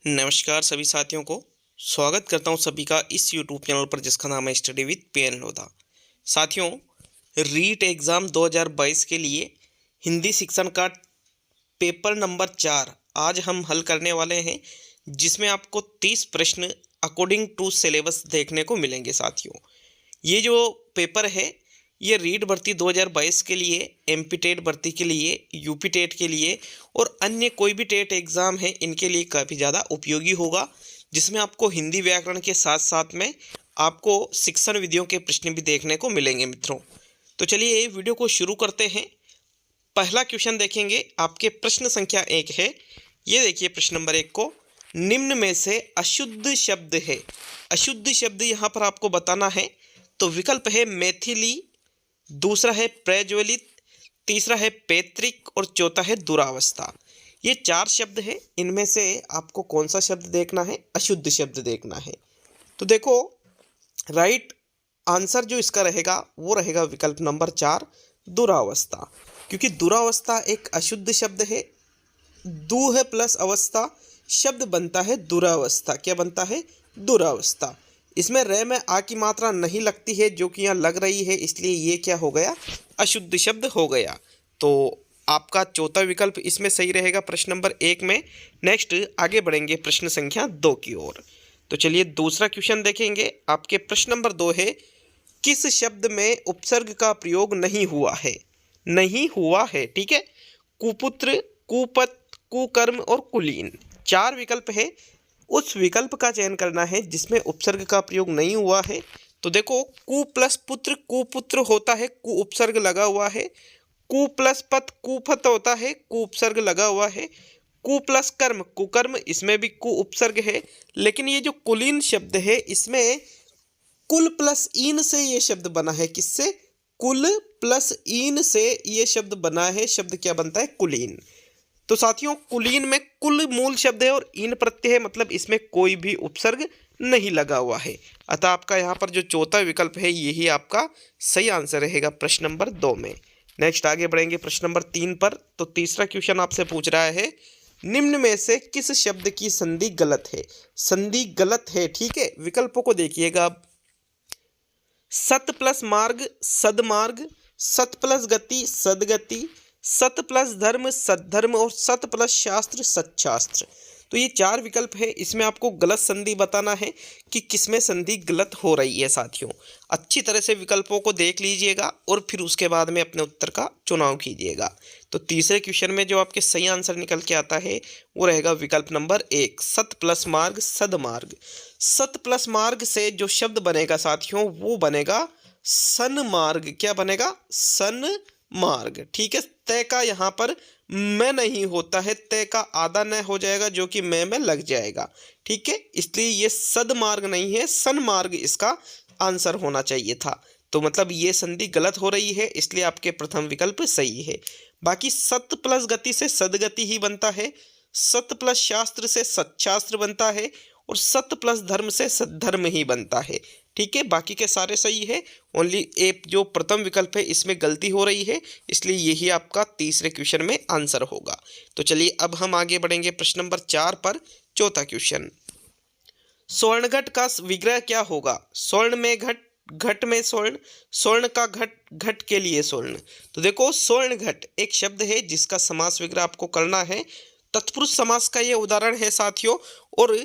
नमस्कार सभी साथियों को। स्वागत करता हूं सभी का इस यूट्यूब चैनल पर जिसका नाम है स्टडी विद पीएन लोधा। साथियों, रीट एग्ज़ाम 2022 के लिए हिंदी शिक्षण का पेपर नंबर 4 आज हम हल करने वाले हैं, जिसमें आपको 30 प्रश्न अकॉर्डिंग टू सिलेबस देखने को मिलेंगे। साथियों, ये जो पेपर है ये रीट भर्ती 2022 के लिए, एमपी टेट भर्ती के लिए, यूपी टेट के लिए और अन्य कोई भी टेट एग्ज़ाम है इनके लिए काफ़ी ज़्यादा उपयोगी होगा, जिसमें आपको हिंदी व्याकरण के साथ साथ में आपको शिक्षण विधियों के प्रश्न भी देखने को मिलेंगे मित्रों। तो चलिए ये वीडियो को शुरू करते हैं। पहला क्वेश्चन देखेंगे, आपके प्रश्न संख्या 1 है। ये देखिए प्रश्न नंबर 1 को, निम्न में से अशुद्ध शब्द है। अशुद्ध शब्द यहाँ पर आपको बताना है। तो विकल्प है मैथिली, दूसरा है प्रज्वलित, तीसरा है पैतृक और चौथा है दुरावस्था। ये 4 शब्द है, इनमें से आपको कौन सा शब्द देखना है? अशुद्ध शब्द देखना है। तो देखो, राइट आंसर जो इसका रहेगा वो रहेगा विकल्प नंबर 4, दुरावस्था। क्योंकि दुरावस्था एक अशुद्ध शब्द है। दू है प्लस अवस्था, शब्द बनता है दुरावस्था। क्या बनता है? दुरावस्था। इसमें रे में आ की मात्रा नहीं लगती है, जो कि यहाँ लग रही है, इसलिए ये क्या हो गया? अशुद्ध शब्द हो गया। तो आपका चौथा विकल्प इसमें सही रहेगा प्रश्न नंबर 1 में। नेक्स्ट आगे बढ़ेंगे प्रश्न संख्या 2 की ओर। तो चलिए दूसरा क्वेश्चन देखेंगे। आपके प्रश्न नंबर 2 है, किस शब्द में उपसर्ग का प्रयोग नहीं हुआ है? नहीं हुआ है, ठीक है। कुपुत्र, कुपत, कुकर्म और कुलीन, 4 विकल्प है। उस विकल्प का चयन करना है जिसमें उपसर्ग का प्रयोग नहीं हुआ है। तो देखो, कु प्लस पुत्र, कुपुत्र होता है, कु उपसर्ग लगा हुआ है। कु प्लस पत, कुपत होता है, कु उपसर्ग लगा हुआ है। कु प्लस कर्म, कुकर्म, इसमें भी कु उपसर्ग है। लेकिन ये जो कुलीन शब्द है, इसमें कुल प्लस ईन से ये शब्द बना है। किससे? कुल प्लस ईन से ये शब्द बना है। शब्द क्या बनता है? कुलीन। तो साथियों, कुलीन में कुल मूल शब्द है और ईन प्रत्यय है, मतलब इसमें कोई भी उपसर्ग नहीं लगा हुआ है। अतः आपका यहाँ पर जो चौथा विकल्प है यही आपका सही आंसर रहेगा प्रश्न नंबर 2 में। नेक्स्ट आगे बढ़ेंगे प्रश्न नंबर 3 पर। तो तीसरा क्वेश्चन आपसे पूछ रहा है, निम्न में से किस शब्द की संधि गलत है? संधि गलत है, ठीक है। विकल्पों को देखिएगा। सत प्लस मार्ग, सदमार्ग, सत प्लस गति, सदगति, सत प्लस धर्म, सद्धर्म और सत प्लस शास्त्र, सच्छास्त्र। तो ये 4 विकल्प है। इसमें आपको गलत संधि बताना है कि किसमें संधि गलत हो रही है। साथियों, अच्छी तरह से विकल्पों को देख लीजिएगा और फिर उसके बाद में अपने उत्तर का चुनाव कीजिएगा। तो तीसरे क्वेश्चन में जो आपके सही आंसर निकल के आता है वो रहेगा विकल्प नंबर 1, सत प्लस मार्ग, सदमार्ग। सत प्लस मार्ग से जो शब्द बनेगा साथियों वो बनेगा सन्मार्ग। क्या बनेगा? सन मार्ग, ठीक है। तय का यहाँ पर मैं नहीं होता है, तय का आधा न हो जाएगा जो कि मैं में लग जाएगा, ठीक है। इसलिए ये सदमार्ग नहीं है, सन्मार्ग इसका आंसर होना चाहिए था। तो मतलब ये संधि गलत हो रही है, इसलिए आपके प्रथम विकल्प सही है। बाकी सत प्लस गति से सदगति ही बनता है, सत प्लस शास्त्र से सच्छास्त्र बनता है और सत प्लस धर्म से सद्धर्म ही बनता है, ठीक है। बाकी के सारे सही है, ओनली एक जो प्रथम विकल्प है इसमें गलती हो रही है, इसलिए यही आपका तीसरे क्वेश्चन में आंसर होगा। तो चलिए अब हम आगे बढ़ेंगे प्रश्न नंबर 4 पर। चौथा क्वेश्चन, स्वर्णघट का विग्रह क्या होगा? स्वर्ण में घट, घट में स्वर्ण, स्वर्ण का घट, घट के लिए स्वर्ण। तो देखो, स्वर्ण घट एक शब्द है जिसका समास विग्रह आपको करना है। तत्पुरुष समास का ये उदाहरण है साथियों। और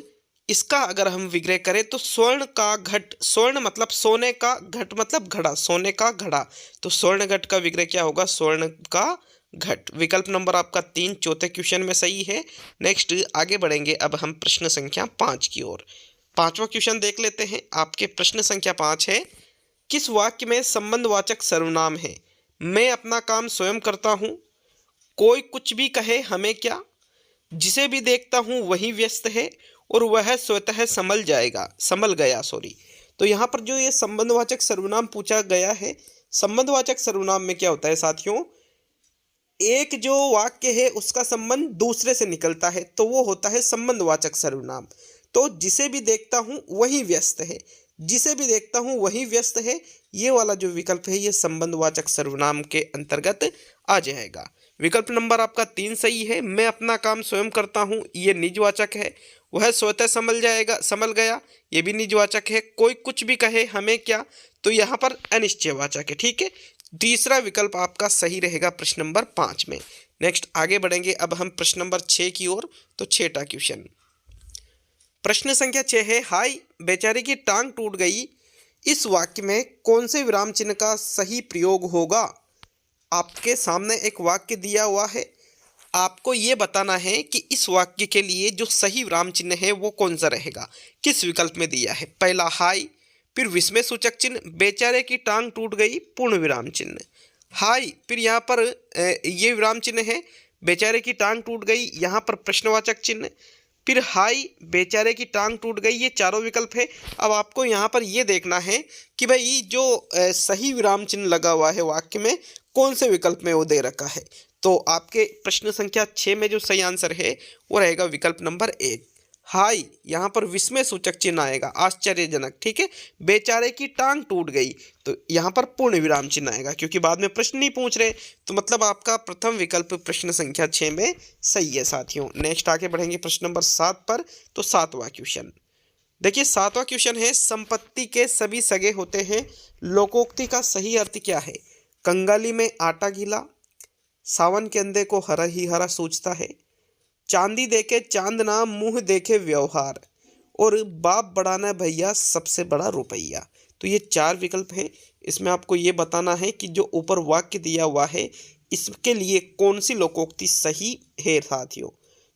इसका अगर हम विग्रह करें तो स्वर्ण का घट, स्वर्ण मतलब सोने का, घट मतलब घड़ा, सोने का घड़ा। तो स्वर्ण घट का विग्रह क्या होगा? स्वर्ण का घट। विकल्प नंबर आपका 3 चौथे क्वेश्चन में सही है। नेक्स्ट आगे बढ़ेंगे अब हम प्रश्न संख्या 5 की ओर। 5वां क्वेश्चन देख लेते हैं। आपके प्रश्न संख्या 5 है, किस वाक्य में संबंधवाचक सर्वनाम है? मैं अपना काम स्वयं करता हूँ, कोई कुछ भी कहे हमें क्या, जिसे भी देखता हूँ वही व्यस्त है और वह स्वतः संभल जाएगा, संभल गया, सॉरी। तो यहाँ पर जो ये संबंधवाचक सर्वनाम पूछा गया है, संबंधवाचक सर्वनाम में क्या होता है साथियों? एक जो वाक्य है उसका संबंध दूसरे से निकलता है तो वो होता है संबंधवाचक सर्वनाम। तो जिसे भी देखता हूँ वही व्यस्त है, जिसे भी देखता हूँ वही व्यस्त है, ये वाला जो विकल्प है ये संबंधवाचक सर्वनाम के अंतर्गत आ जाएगा। विकल्प नंबर आपका 3 सही है। मैं अपना काम स्वयं करता हूँ, ये निजवाचक है। वह स्वतः संभल गया, ये भी निजवाचक है। कोई कुछ भी कहे हमें क्या, तो यहाँ पर अनिश्चयवाचक है। ठीक है, तीसरा विकल्प आपका सही रहेगा प्रश्न नंबर 5 में। नेक्स्ट आगे बढ़ेंगे अब हम प्रश्न नंबर 6 की ओर। तो 6ठा क्वेश्चन, प्रश्न संख्या 6 है, हाय बेचारे की टांग टूट गई, इस वाक्य में कौन से विराम चिन्ह का सही प्रयोग होगा। आपके सामने एक वाक्य दिया हुआ है, आपको ये बताना है कि इस वाक्य के लिए जो सही विराम चिन्ह है वो कौन सा रहेगा। किस विकल्प में दिया है, पहला हाय, फिर विस्मय सूचक चिन्ह, बेचारे की टांग टूट गई पूर्ण विराम चिन्ह। हाय, फिर यहाँ पर ये विराम चिन्ह है, बेचारे की टांग टूट गई, यहाँ पर प्रश्नवाचक चिन्ह, फिर हाय बेचारे की टांग टूट गई, ये चारों विकल्प है। अब आपको यहाँ पर ये देखना है कि भाई जो सही विराम चिन्ह लगा हुआ है वाक्य में कौन से विकल्प में वो दे रखा है। तो आपके प्रश्न संख्या 6 में जो सही आंसर है वो रहेगा विकल्प नंबर 1 हाय। यहाँ पर विस्मय सूचक चिन्ह आएगा, आश्चर्यजनक। ठीक है, बेचारे की टांग टूट गई, तो यहाँ पर पूर्ण विराम चिन्ह आएगा, क्योंकि बाद में प्रश्न नहीं पूछ रहे। तो मतलब आपका प्रथम विकल्प प्रश्न संख्या 6 में सही है साथियों। नेक्स्ट आगे बढ़ेंगे प्रश्न नंबर 7 पर। तो 7वां क्वेश्चन देखिए, 7वां क्वेश्चन है, संपत्ति के सभी सगे होते हैं, लोकोक्ति का सही अर्थ क्या है। कंगाली में आटा गीला, सावन के अंधे को हरा ही हरा सूझता है, चांदी देखे चांद ना मुंह देखे व्यवहार, और बाप बढ़ाना भैया सबसे बड़ा रुपया। तो ये 4 विकल्प हैं। इसमें आपको ये बताना है कि जो ऊपर वाक्य दिया हुआ है इसके लिए कौन सी लोकोक्ति सही है साथियों।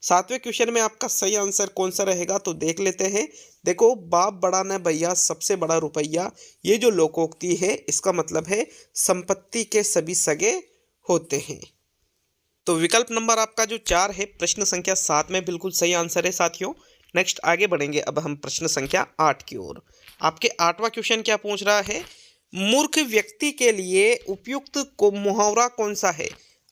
7वें क्वेश्चन में आपका सही आंसर कौन सा रहेगा, तो देख लेते हैं। देखो, बाप बढ़ाना भैया सबसे बड़ा रुपया, ये जो लोकोक्ति है इसका मतलब है संपत्ति के सभी सगे होते हैं। तो विकल्प नंबर आपका जो 4 है प्रश्न संख्या 7 में बिल्कुल सही आंसर है साथियों। नेक्स्ट आगे बढ़ेंगे अब हम प्रश्न संख्या 8 की ओर। आपके 8वां क्वेश्चन क्या पूछ रहा है, मूर्ख व्यक्ति के लिए उपयुक्त को मुहावरा कौन सा है।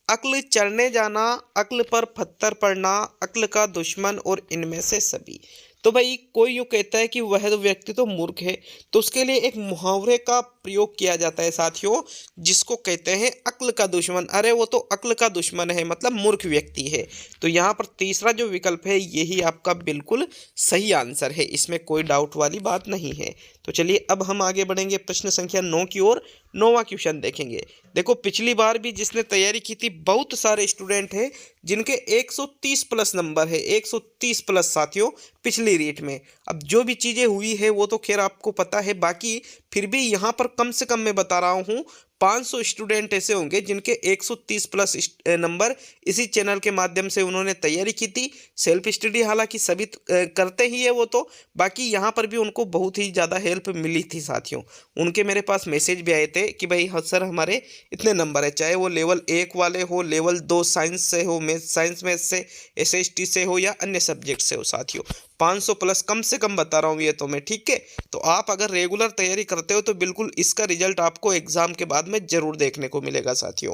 अक्ल चढ़ने जाना, अक्ल पर पत्थर पड़ना, अक्ल का दुश्मन और इनमें से सभी। तो भाई कोई यूँ कहता है कि वह तो व्यक्ति तो मूर्ख है, तो उसके लिए एक मुहावरे का प्रयोग किया जाता है साथियों, जिसको कहते हैं अक्ल का दुश्मन। अरे वो तो अक्ल का दुश्मन है, मतलब मूर्ख व्यक्ति है। तो यहाँ पर तीसरा जो विकल्प है यही आपका बिल्कुल सही आंसर है, इसमें कोई डाउट वाली बात नहीं है। तो चलिए अब हम आगे बढ़ेंगे प्रश्न संख्या 9 की ओर। 9वां क्वेश्चन देखेंगे। देखो, पिछली बार भी जिसने तैयारी की थी, बहुत सारे स्टूडेंट हैं जिनके 130 प्लस नंबर है, 130 प्लस साथियों पिछली रीट में। अब जो भी चीज़ें हुई है वो तो खैर आपको पता है, बाकी फिर भी यहाँ पर कम से कम मैं बता रहा हूँ 500 स्टूडेंट ऐसे होंगे जिनके 130 प्लस नंबर इसी चैनल के माध्यम से उन्होंने तैयारी की थी। सेल्फ स्टडी हालांकि सभी करते ही है वो तो, बाकी यहाँ पर भी उनको बहुत ही ज़्यादा हेल्प मिली थी साथियों। उनके मेरे पास मैसेज भी आए थे कि भाई हाँ सर हमारे इतने नंबर है, चाहे वो लेवल 1 वाले हो, लेवल 2 साइंस से हो, साइंस मैथ से, SST से हो या अन्य सब्जेक्ट से हो साथियों। 500 प्लस कम से कम बता रहा हूँ ये तो मैं, ठीक है। तो आप अगर रेगुलर तैयारी करते हो तो बिल्कुल इसका रिजल्ट आपको एग्जाम के बाद में जरूर देखने को मिलेगा साथियों।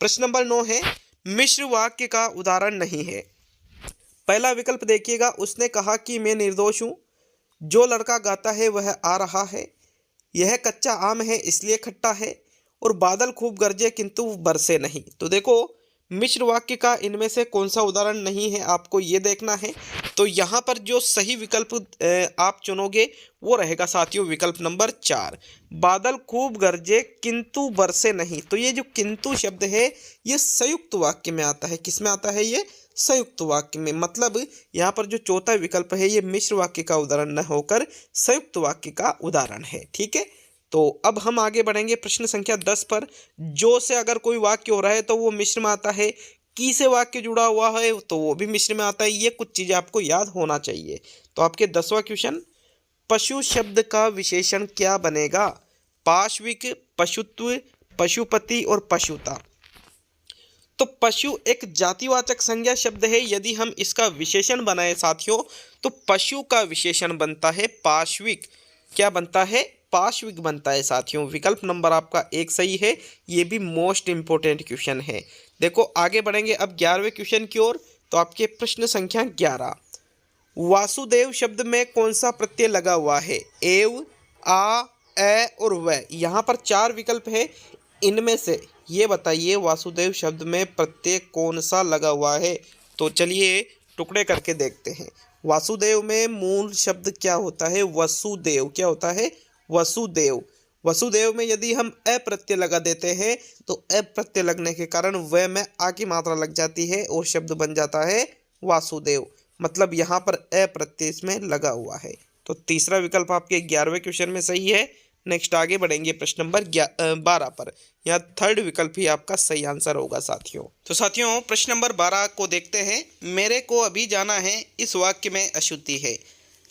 प्रश्न नंबर 9 है, मिश्र वाक्य का उदाहरण नहीं है। पहला विकल्प देखिएगा, उसने कहा कि मैं निर्दोष हूँ, जो लड़का गाता है वह आ रहा है, यह कच्चा आम है इसलिए खट्टा है, और बादल खूब गरजे किंतु बरसे नहीं। तो देखो, मिश्र वाक्य का इनमें से कौन सा उदाहरण नहीं है आपको ये देखना है। तो यहाँ पर जो सही विकल्प आप चुनोगे वो रहेगा साथियों विकल्प नंबर 4, बादल खूब गरजे किंतु बरसे नहीं। तो ये जो किंतु शब्द है ये संयुक्त वाक्य में आता है। किस में आता है ये, संयुक्त वाक्य में। मतलब यहाँ पर जो चौथा विकल्प है ये मिश्र वाक्य का उदाहरण न होकर संयुक्त वाक्य का उदाहरण है, ठीक है। तो अब हम आगे बढ़ेंगे प्रश्न संख्या 10 पर। जो से अगर कोई वाक्य हो रहा है तो वो मिश्र में आता है, की से वाक्य जुड़ा हुआ है तो वो भी मिश्र में आता है। ये कुछ चीज़ें आपको याद होना चाहिए। तो आपके 10वां क्वेश्चन, पशु शब्द का विशेषण क्या बनेगा। पाश्विक, पशुत्व, पशुपति और पशुता। तो पशु एक जातिवाचक संज्ञा शब्द है, यदि हम इसका विशेषण बनाए साथियों तो पशु का विशेषण बनता है पाश्विक। क्या बनता है, पाश्विक बनता है साथियों। विकल्प नंबर आपका 1 सही है, ये भी मोस्ट इंपोर्टेंट क्वेश्चन है। देखो आगे बढ़ेंगे अब 11वें क्वेश्चन की ओर। तो आपके प्रश्न संख्या 11, वासुदेव शब्द में कौन सा प्रत्यय लगा हुआ है। एव, आ, ए और व। यहाँ पर 4 विकल्प है। इनमें से ये बताइए वासुदेव शब्द में प्रत्यय कौन सा लगा हुआ है। तो चलिए टुकड़े करके देखते हैं। वासुदेव में मूल शब्द क्या होता है, वसुदेव। क्या होता है, वसुदेव। वसुदेव में यदि हम अ प्रत्यय लगा देते हैं तो अ प्रत्यय लगने के कारण व में आ की मात्रा लग जाती है और शब्द बन जाता है वासुदेव। मतलब यहाँ पर अ प्रत्यय इसमें लगा हुआ है। तो तीसरा विकल्प आपके 11वें क्वेश्चन में सही है। नेक्स्ट आगे बढ़ेंगे प्रश्न नंबर 12 पर। यहाँ थर्ड विकल्प ही आपका सही आंसर होगा साथियों। तो साथियों प्रश्न नंबर 12 को देखते हैं। मेरे को अभी जाना है, इस वाक्य में अशुद्धि है।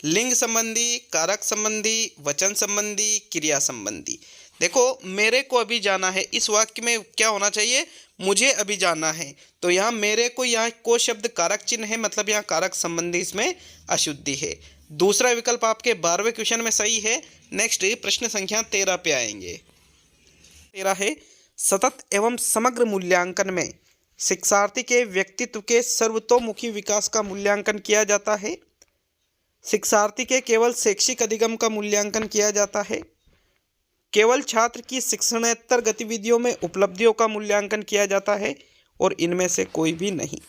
लिंग संबंधी, कारक संबंधी, वचन संबंधी, क्रिया संबंधी। देखो मेरे को अभी जाना है, इस वाक्य में क्या होना चाहिए, मुझे अभी जाना है। तो यहाँ मेरे को, यहाँ को शब्द कारक चिन्ह है, मतलब यहाँ कारक संबंधी इसमें अशुद्धि है। दूसरा विकल्प आपके 12वें क्वेश्चन में सही है। नेक्स्ट प्रश्न संख्या 13 पे आएंगे। 13 है, सतत एवं समग्र मूल्यांकन में शिक्षार्थी के व्यक्तित्व के सर्वतोमुखी विकास का मूल्यांकन किया जाता है। शिक्षार्थी के केवल शैक्षिक अधिगम का मूल्यांकन किया जाता है। केवल छात्र की शिक्षणेतर गतिविधियों में उपलब्धियों का मूल्यांकन किया जाता है और इनमें से कोई भी नहीं।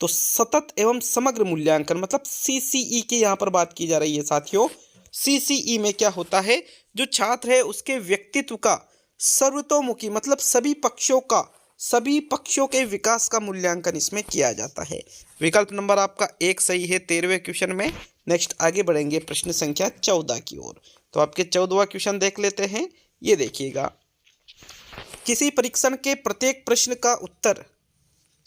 तो सतत एवं समग्र मूल्यांकन मतलब सीसीई की यहाँ पर बात की जा रही है साथियों। सीसीई में क्या होता है, जो छात्र है उसके व्यक्तित्व का सर्वतोमुखी मतलब सभी पक्षों के विकास का मूल्यांकन इसमें किया जाता है। विकल्प नंबर आपका 1 सही है 13वें क्वेश्चन में। नेक्स्ट आगे बढ़ेंगे प्रश्न संख्या 14 की ओर। तो आपके 14वां क्वेश्चन देख लेते हैं। ये देखिएगा, किसी परीक्षण के प्रत्येक प्रश्न का उत्तर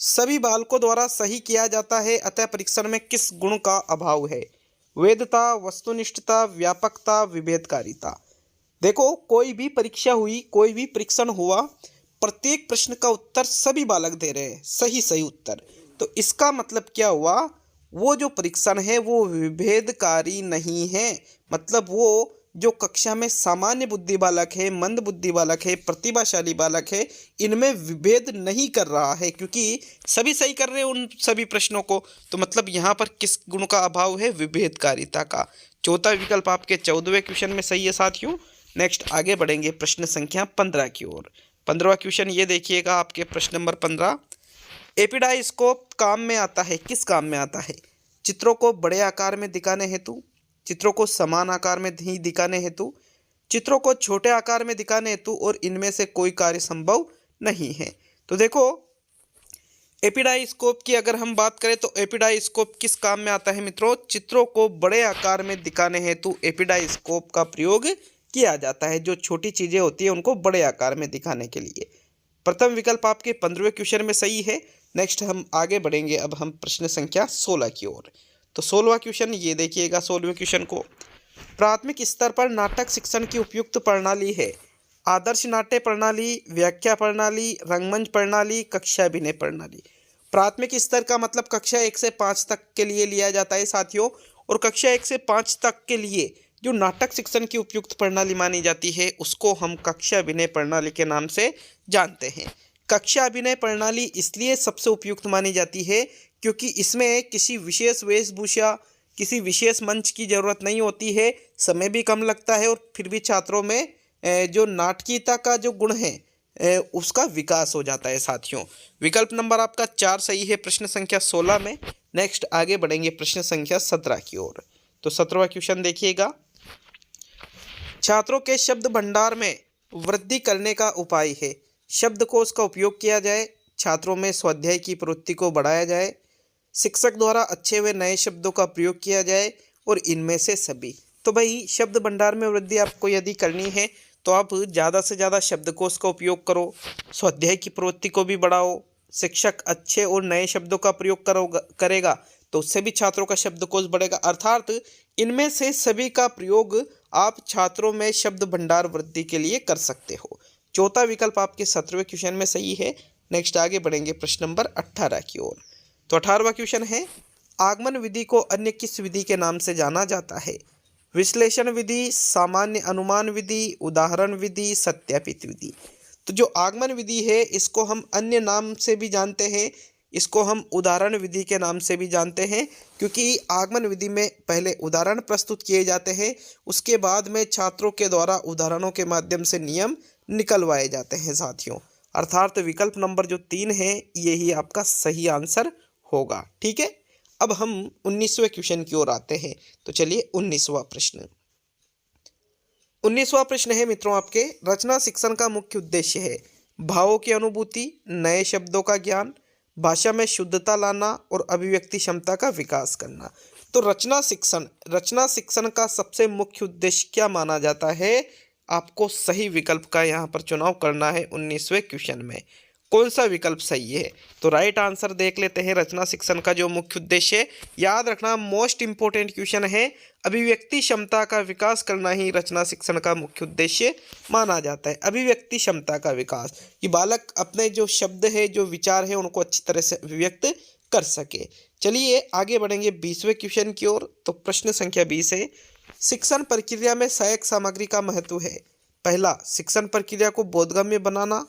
सभी बालकों द्वारा सही किया जाता है, अतः परीक्षण में किस गुण का अभाव है। वेदता, वस्तुनिष्ठता, व्यापकता, विभेदकारिता। देखो कोई भी परीक्षा हुई, कोई भी परीक्षण हुआ, प्रत्येक प्रश्न का उत्तर सभी बालक दे रहे हैं, सही उत्तर। तो इसका मतलब क्या हुआ, वो जो परीक्षण है वो विभेदकारी नहीं है। मतलब वो जो कक्षा में सामान्य बुद्धि बालक है, मंद बुद्धि बालक है, प्रतिभाशाली बालक है, इनमें विभेद नहीं कर रहा है, क्योंकि सभी सही कर रहे हैं उन सभी प्रश्नों को। तो मतलब यहाँ पर किस गुण का अभाव है, विभेदकारिता का। चौथा विकल्प आपके 14वें क्वेश्चन में सही है साथियों। नेक्स्ट आगे बढ़ेंगे प्रश्न संख्या 15 की ओर। 15वां क्वेश्चन ये देखिएगा आपके प्रश्न नंबर 15। एपिडाइस्कोप काम में आता है, किस काम में आता है। चित्रों को बड़े आकार में दिखाने हेतु, चित्रों को समान आकार में नहीं दिखाने हेतु, चित्रों को छोटे आकार में दिखाने हेतु, और इनमें से कोई कार्य संभव नहीं है। तो देखो एपिडाइस्कोप की अगर हम बात करें तो एपिडाइस्कोप किस काम में आता है मित्रों, चित्रों को बड़े आकार में दिखाने हेतु एपिडाइस्कोप का प्रयोग किया जाता है। जो छोटी चीज़ें होती है उनको बड़े आकार में दिखाने के लिए। प्रथम विकल्प आपके 15वें क्वेश्चन में सही है। नेक्स्ट हम आगे बढ़ेंगे, अब हम प्रश्न संख्या 16 की ओर। तो 16वां क्वेश्चन ये देखिएगा, 16वें क्वेश्चन को, प्राथमिक स्तर पर नाटक शिक्षण की उपयुक्त प्रणाली है। आदर्श नाट्य प्रणाली, व्याख्या प्रणाली, रंगमंच प्रणाली, कक्षा अभिनय प्रणाली। प्राथमिक स्तर का मतलब कक्षा 1 से 5 तक के लिए लिया जाता है साथियों, और कक्षा 1 से 5 तक के लिए जो नाटक शिक्षण की उपयुक्त प्रणाली मानी जाती है उसको हम कक्षा अभिनय प्रणाली के नाम से जानते हैं। कक्षा अभिनय प्रणाली इसलिए सबसे उपयुक्त मानी जाती है क्योंकि इसमें किसी विशेष वेशभूषा, किसी विशेष मंच की ज़रूरत नहीं होती है, समय भी कम लगता है, और फिर भी छात्रों में जो नाटकीयता का जो गुण है उसका विकास हो जाता है साथियों। विकल्प नंबर आपका 4 सही है प्रश्न संख्या 16 में। नेक्स्ट आगे बढ़ेंगे प्रश्न संख्या 17 की ओर। तो 17वां क्वेश्चन देखिएगा, छात्रों के शब्द भंडार में वृद्धि करने का उपाय है। शब्दकोश का उपयोग किया जाए, छात्रों में स्वाध्याय की प्रवृत्ति को बढ़ाया जाए, शिक्षक द्वारा अच्छे व नए शब्दों का प्रयोग किया जाए, और इनमें से सभी। तो भाई शब्द भंडार में वृद्धि आपको यदि करनी है तो आप ज़्यादा से ज़्यादा शब्दकोश का उपयोग करो, स्वाध्याय की प्रवृत्ति को भी बढ़ाओ, शिक्षक अच्छे और नए शब्दों का प्रयोग करेगा तो उससे भी छात्रों का शब्दकोश बढ़ेगा। अर्थात इनमें से सभी का प्रयोग आप छात्रों में शब्द भंडार वृद्धि के लिए कर सकते हो। चौथा विकल्प आपके 17वें क्वेश्चन में सही है। नेक्स्ट आगे बढ़ेंगे प्रश्न नंबर 18 की ओर। तो 18वां क्वेश्चन है, आगमन विधि को अन्य किस विधि के नाम से जाना जाता है। विश्लेषण विधि, सामान्य अनुमान विधि, उदाहरण विधि, सत्यापित विधि। तो जो आगमन विधि है इसको हम अन्य नाम से भी जानते हैं, इसको हम उदाहरण विधि के नाम से भी जानते हैं, क्योंकि आगमन विधि में पहले उदाहरण प्रस्तुत किए जाते हैं, उसके बाद में छात्रों के द्वारा उदाहरणों के माध्यम से नियम निकलवाए जाते हैं साथियों। अर्थात विकल्प नंबर जो 3 है यही आपका सही आंसर होगा। ठीक है, अब हम 19वें क्वेश्चन की ओर आते हैं। तो चलिए 19वां प्रश्न। 19वां प्रश्न है मित्रों आपके, रचना शिक्षण का मुख्य उद्देश्य है भावों की अनुभूति, नए शब्दों का ज्ञान, भाषा में शुद्धता लाना और अभिव्यक्ति क्षमता का विकास करना। तो रचना शिक्षण का सबसे मुख्य उद्देश्य क्या माना जाता है? आपको सही विकल्प का यहाँ पर चुनाव करना है 19वें क्वेश्चन में। कौन सा विकल्प सही है? तो राइट आंसर देख लेते हैं। रचना शिक्षण का जो मुख्य उद्देश्य है, याद रखना मोस्ट इंपोर्टेंट क्वेश्चन है, अभिव्यक्ति क्षमता का विकास करना ही रचना शिक्षण का मुख्य उद्देश्य माना जाता है। अभिव्यक्ति क्षमता का विकास, कि बालक अपने जो शब्द है, जो विचार है, उनको अच्छी तरह से अभिव्यक्त कर सके। चलिए आगे बढ़ेंगे 20वें क्वेश्चन की ओर। तो प्रश्न संख्या 20 है, शिक्षण प्रक्रिया में सहायक सामग्री का महत्व है। पहला, शिक्षण प्रक्रिया को बोधगम्य बनाना।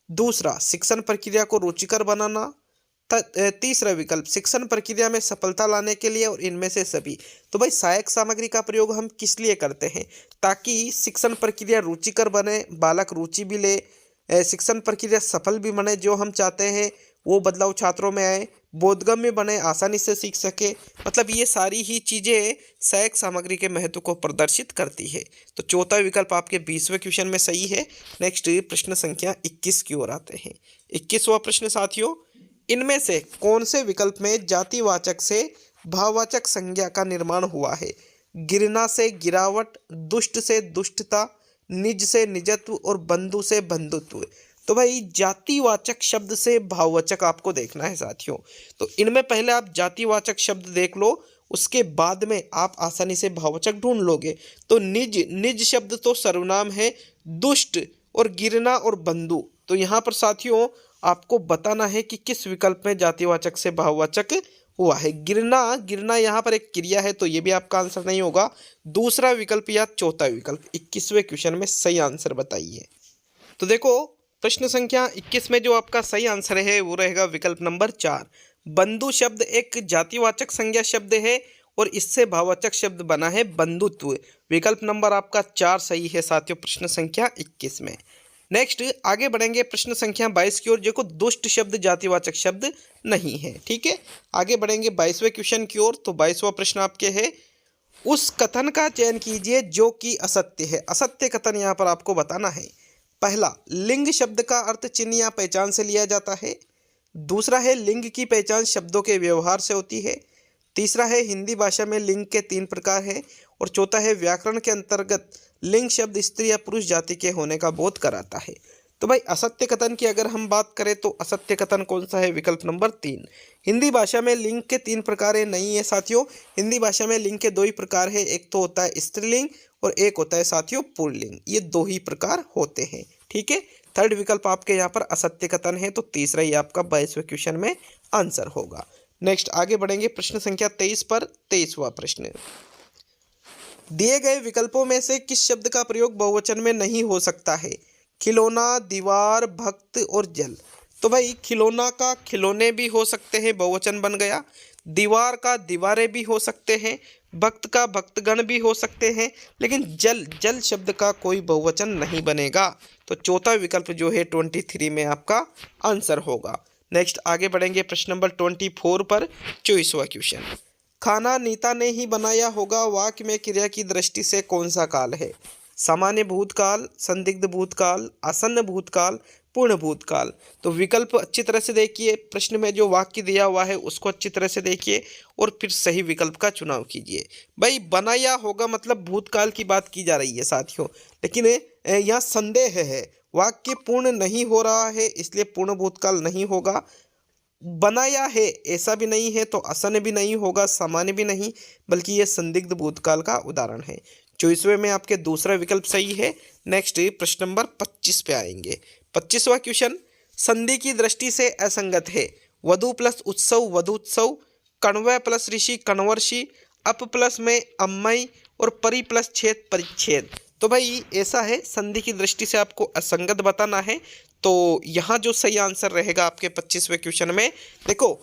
दूसरा, शिक्षण प्रक्रिया को रुचिकर बनाना। तीसरा विकल्प, शिक्षण प्रक्रिया में सफलता लाने के लिए और इनमें से सभी। तो भाई सहायक सामग्री का प्रयोग हम किस लिए करते हैं? ताकि शिक्षण प्रक्रिया रुचिकर बने, बालक रुचि भी ले, शिक्षण प्रक्रिया सफल भी बने, जो हम चाहते हैं वो बदलाव छात्रों में आए, बोधगम्य बने, आसानी से सीख सके। मतलब ये सारी ही चीज़ें सहायक सामग्री के महत्व को प्रदर्शित करती है। तो चौथा विकल्प आपके 20वें क्वेश्चन में सही है। नेक्स्ट प्रश्न संख्या 21 की ओर आते हैं। 21वां प्रश्न साथियों, इनमें से कौन से विकल्प में जातिवाचक से भाववाचक संज्ञा का निर्माण हुआ है? गिरना से गिरावट, दुष्ट से दुष्टता, निज से निजत्व और बंधु से बंधुत्व। तो भाई जातिवाचक शब्द से भाववाचक आपको देखना है साथियों। तो इनमें पहले आप जातिवाचक शब्द देख लो, उसके बाद में आप आसानी से भाववाचक ढूंढ लोगे। तो निज शब्द तो सर्वनाम है, दुष्ट और गिरना और बंधु। तो यहाँ पर साथियों आपको बताना है कि किस विकल्प में जातिवाचक से भाववाचक हुआ है। गिरना यहाँ पर एक क्रिया है, तो ये भी आपका आंसर नहीं होगा। दूसरा विकल्प या चौथा विकल्प 21वें क्वेश्चन में सही आंसर बताइए। तो देखो प्रश्न संख्या 21 में जो आपका सही आंसर है वो रहेगा विकल्प नंबर 4। बंधु शब्द एक जातिवाचक संज्ञा शब्द है और इससे भाववाचक शब्द बना है बंधुत्व। विकल्प नंबर आपका 4 सही है साथियों प्रश्न संख्या 21 में। नेक्स्ट आगे बढ़ेंगे प्रश्न संख्या 22 की ओर। देखो दुष्ट शब्द जातिवाचक शब्द नहीं है। ठीक है, आगे बढ़ेंगे 22वें क्वेश्चन की ओर। तो 22वां प्रश्न आपके है, उस कथन का चयन कीजिए जो कि असत्य है। असत्य कथन यहाँ पर आपको बताना है। पहला, लिंग शब्द का अर्थ चिन्ह या पहचान से लिया जाता है। दूसरा है, लिंग की पहचान शब्दों के व्यवहार से होती है। तीसरा है, हिंदी भाषा में लिंग के 3 प्रकार हैं। और चौथा है, व्याकरण के अंतर्गत लिंग शब्द स्त्री या पुरुष जाति के होने का बोध कराता है। तो भाई असत्य कथन की अगर हम बात करें तो असत्य कथन कौन सा है? विकल्प नंबर 3। हिंदी भाषा में लिंग के 3 प्रकार है, नहीं है साथियों। हिंदी भाषा में लिंग के 2 ही प्रकार है, एक तो होता है स्त्रीलिंग और एक होता है साथियों पुल्लिंग। ये 2 ही प्रकार होते हैं। ठीक है, थर्ड विकल्प आपके यहाँ पर असत्य कथन है, तो तीसरा ही आपका 22वें क्वेश्चन में आंसर होगा। नेक्स्ट आगे बढ़ेंगे प्रश्न संख्या 23 पर। 23वां प्रश्न, दिए गए विकल्पों में से किस शब्द का प्रयोग बहुवचन में नहीं हो सकता है? खिलौना, दीवार, भक्त और जल। तो भाई खिलौना का खिलौने भी हो सकते हैं, बहुवचन बन गया। दीवार का दीवारें भी हो सकते हैं, भक्त का भक्तगण भी हो सकते हैं, लेकिन जल शब्द का कोई बहुवचन नहीं बनेगा। तो चौथा विकल्प जो है 23 में आपका आंसर होगा। नेक्स्ट आगे बढ़ेंगे प्रश्न नंबर 24 पर। 24वां क्वेश्चन, खाना नीता ने ही बनाया होगा, वाक्य में क्रिया की दृष्टि से कौन सा काल है? सामान्य भूतकाल, संदिग्ध भूतकाल, आसन्न भूतकाल, पूर्ण भूतकाल। तो विकल्प अच्छी तरह से देखिए, प्रश्न में जो वाक्य दिया हुआ है उसको अच्छी तरह से देखिए और फिर सही विकल्प का चुनाव कीजिए। भाई बनाया होगा मतलब भूतकाल की बात की जा रही है साथियों, लेकिन यहाँ संदेह है, वाक्य पूर्ण नहीं हो रहा है इसलिए पूर्ण भूतकाल नहीं होगा। बनाया है ऐसा भी नहीं है तो आसन्न भी नहीं होगा, सामान्य भी नहीं, बल्कि ये संदिग्ध भूतकाल का उदाहरण है। 24वें में आपके दूसरा विकल्प सही है। नेक्स्ट प्रश्न नंबर 25 पे आएंगे। 25वां क्वेश्चन, संधि की दृष्टि से असंगत है। वधु प्लस उत्सव वधुत्सव, कण्व प्लस ऋषि कण्वर्षि, अप प्लस में अम्मई और परि प्लस छेद परिच्छेद। तो भाई ऐसा है, संधि की दृष्टि से आपको असंगत बताना है। तो यहाँ जो सही आंसर रहेगा आपके 25वें क्वेश्चन में, देखो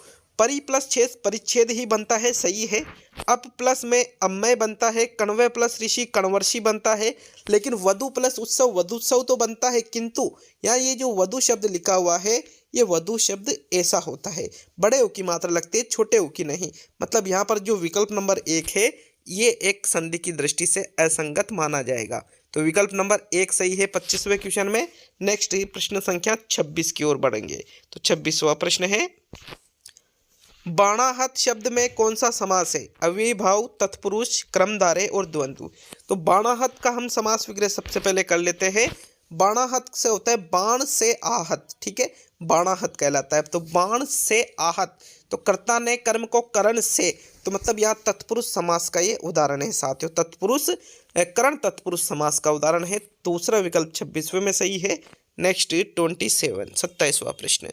परि प्लस छेद परिच्छेद ही बनता है, सही है। अप प्लस में अम्मय बनता है, कण्व प्लस ऋषि कण्वर्षि बनता है। लेकिन वधु प्लस उत्सव वधुत्सव तो बनता है, किंतु यहाँ ये जो वधु शब्द लिखा हुआ है ये वधु शब्द ऐसा होता है, बड़े उ की मात्रा लगती है, छोटे उ की नहीं। मतलब यहाँ पर जो विकल्प नंबर 1 है ये एक संधि की दृष्टि से असंगत माना जाएगा। तो विकल्प नंबर 1 सही है 25वें क्वेश्चन में। नेक्स्ट प्रश्न संख्या 26 की ओर बढ़ेंगे। तो 26वां प्रश्न है, बाणाहत शब्द में कौन सा समास है? अव्ययीभाव, तत्पुरुष, क्रमधारय और द्वंद्व। तो बाणाहत का हम समास विग्रह सबसे पहले कर लेते हैं। बाणाहत से होता है बाण से आहत, ठीक है, बाणाहत कहलाता है। तो बाण से आहत, तो कर्ता ने कर्म को करण से, तो मतलब यहाँ तत्पुरुष समास का ये उदाहरण है साथियों। तत्पुरुष करण तत्पुरुष समास का उदाहरण है। दूसरा विकल्प 26वें में सही है। नेक्स्ट 27वां प्रश्न,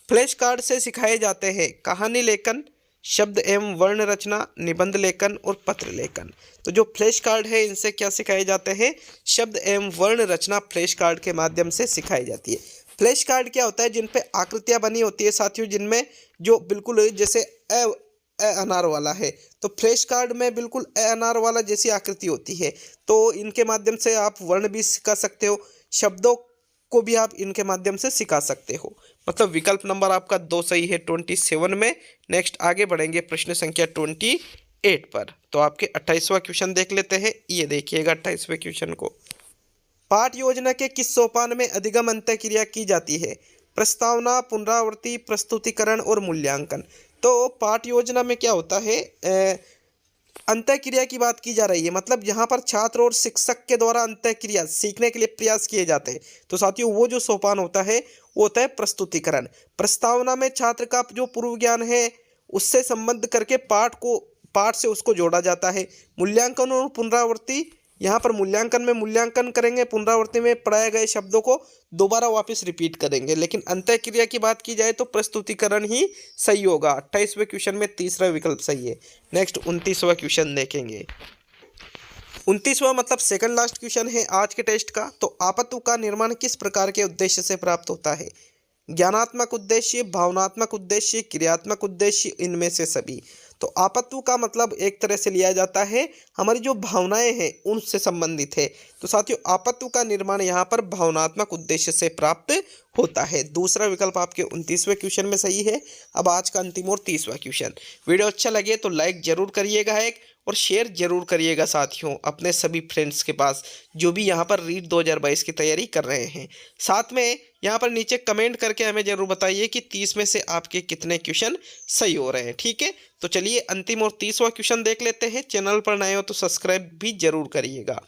फ्लैश कार्ड से सिखाए जाते हैं कहानी लेखन, शब्द एवं वर्ण रचना, निबंध लेखन और पत्र लेखन। तो जो फ्लैश कार्ड है इनसे क्या सिखाए जाते हैं? शब्द एवं वर्ण रचना फ्लैश कार्ड के माध्यम से सिखाई जाती है। फ्लैश कार्ड क्या होता है? जिन पे आकृतियां बनी होती है साथियों, जिनमें जो बिल्कुल जैसे अ अनार वाला है, तो फ्लैश कार्ड में बिल्कुल अनार वाला जैसी आकृति होती है। तो इनके माध्यम से आप वर्ण भी सिखा सकते हो, शब्दों को भी आप इनके माध्यम से सिखा सकते हो। मतलब विकल्प नंबर आपका 2 सही है 27 में। नेक्स्ट आगे बढ़ेंगे प्रश्न संख्या 28 पर। तो आपके 28वां क्वेश्चन देख लेते हैं। ये देखिएगा 28वें क्वेश्चन को, पाठ योजना के किस सोपान में अधिगम अंत्य क्रिया की जाती है? प्रस्तावना, पुनरावृत्ति, प्रस्तुतिकरण और मूल्यांकन। तो पाठ योजना में क्या होता है, अंतः क्रिया की बात की जा रही है। मतलब यहाँ पर छात्र और शिक्षक के द्वारा अंतः क्रिया सीखने के लिए प्रयास किए जाते हैं। तो साथियों वो जो सोपान होता है वो होता है प्रस्तुतिकरण। प्रस्तावना में छात्र का जो पूर्व ज्ञान है उससे संबंध करके पाठ से उसको जोड़ा जाता है। मूल्यांकन और पुनरावृत्ति, यहाँ पर मूल्यांकन में मूल्यांकन करेंगे, पुनरावृत्ति में पढ़ाए गए शब्दों को दोबारा वापस रिपीट करेंगे। लेकिन अंतः क्रिया की बात की जाए तो प्रस्तुतिकरण ही सही होगा। 28वें क्वेश्चन में तीसरा विकल्प सही है। नेक्स्ट 29वां क्वेश्चन देखेंगे। 29वां मतलब सेकंड लास्ट क्वेश्चन है आज के टेस्ट का। तो आपत्तु का निर्माण किस प्रकार के उद्देश्य से प्राप्त होता है? ज्ञानात्मक उद्देश्य, भावनात्मक उद्देश्य, क्रियात्मक उद्देश्य, इनमें से सभी। तो आपत्तु का मतलब एक तरह से लिया जाता है हमारी जो भावनाएं हैं उनसे संबंधित है। तो साथियों आपत्तु का निर्माण यहाँ पर भावनात्मक उद्देश्य से प्राप्त होता है। दूसरा विकल्प आपके 29वें क्वेश्चन में सही है। अब आज का अंतिम और 30वां क्वेश्चन। वीडियो अच्छा लगे तो लाइक जरूर करिएगा एक, और शेयर जरूर करिएगा साथियों अपने सभी फ्रेंड्स के पास जो भी यहाँ पर रीट 2022 की तैयारी कर रहे हैं। साथ में यहाँ पर नीचे कमेंट करके हमें जरूर बताइए कि 30 में से आपके कितने क्वेश्चन सही हो रहे हैं, ठीक है। तो चलिए अंतिम और 30वां क्वेश्चन देख लेते हैं। चैनल पर नए हो तो सब्सक्राइब भी जरूर करिएगा।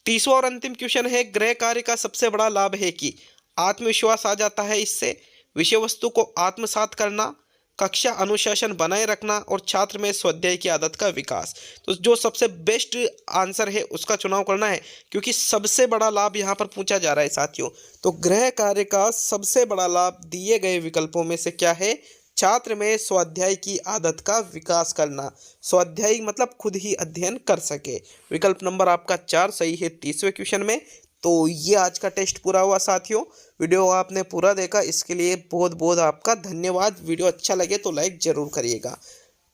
30वां और अंतिम क्वेश्चन है, गृह कार्य का सबसे बड़ा लाभ है कि आत्मविश्वास आ जाता है इससे, विषय वस्तु को आत्मसात करना, कक्षा अनुशासन बनाए रखना और छात्र में स्वाध्याय की आदत का विकास। तो जो सबसे बेस्ट आंसर है उसका चुनाव करना है, क्योंकि सबसे बड़ा लाभ यहाँ पर पूछा जा रहा है साथियों। तो गृह कार्य का सबसे बड़ा लाभ दिए गए विकल्पों में से क्या है? छात्र में स्वाध्याय की आदत का विकास करना। स्वाध्याय मतलब खुद ही अध्ययन कर सके। विकल्प नंबर आपका 4 सही है 30वें क्वेश्चन में। तो ये आज का टेस्ट पूरा हुआ साथियों। वीडियो आपने पूरा देखा इसके लिए बहुत बहुत आपका धन्यवाद। वीडियो अच्छा लगे तो लाइक ज़रूर करिएगा।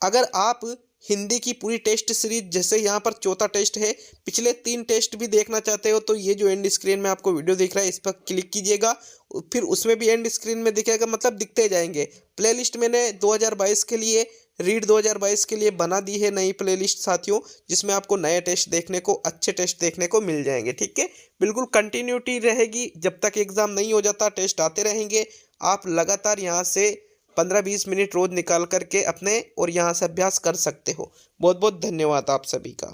अगर आप हिंदी की पूरी टेस्ट सीरीज, जैसे यहाँ पर चौथा टेस्ट है, पिछले 3 टेस्ट भी देखना चाहते हो तो ये जो एंड स्क्रीन में आपको वीडियो दिख रहा है इस पर क्लिक कीजिएगा, फिर उसमें भी एंड स्क्रीन में दिखेगा, मतलब दिखते जाएंगे। प्लेलिस्ट मैंने 2022 के लिए, रीड 2022 के लिए बना दी है नई प्लेलिस्ट साथियों, जिसमें आपको नए टेस्ट देखने को, अच्छे टेस्ट देखने को मिल जाएंगे, ठीक है। बिल्कुल कंटिन्यूटी रहेगी, जब तक एग्ज़ाम नहीं हो जाता टेस्ट आते रहेंगे। आप लगातार यहाँ से 15-20 मिनट रोज़ निकाल करके अपने और यहाँ से अभ्यास कर सकते हो। बहुत बहुत धन्यवाद आप सभी का।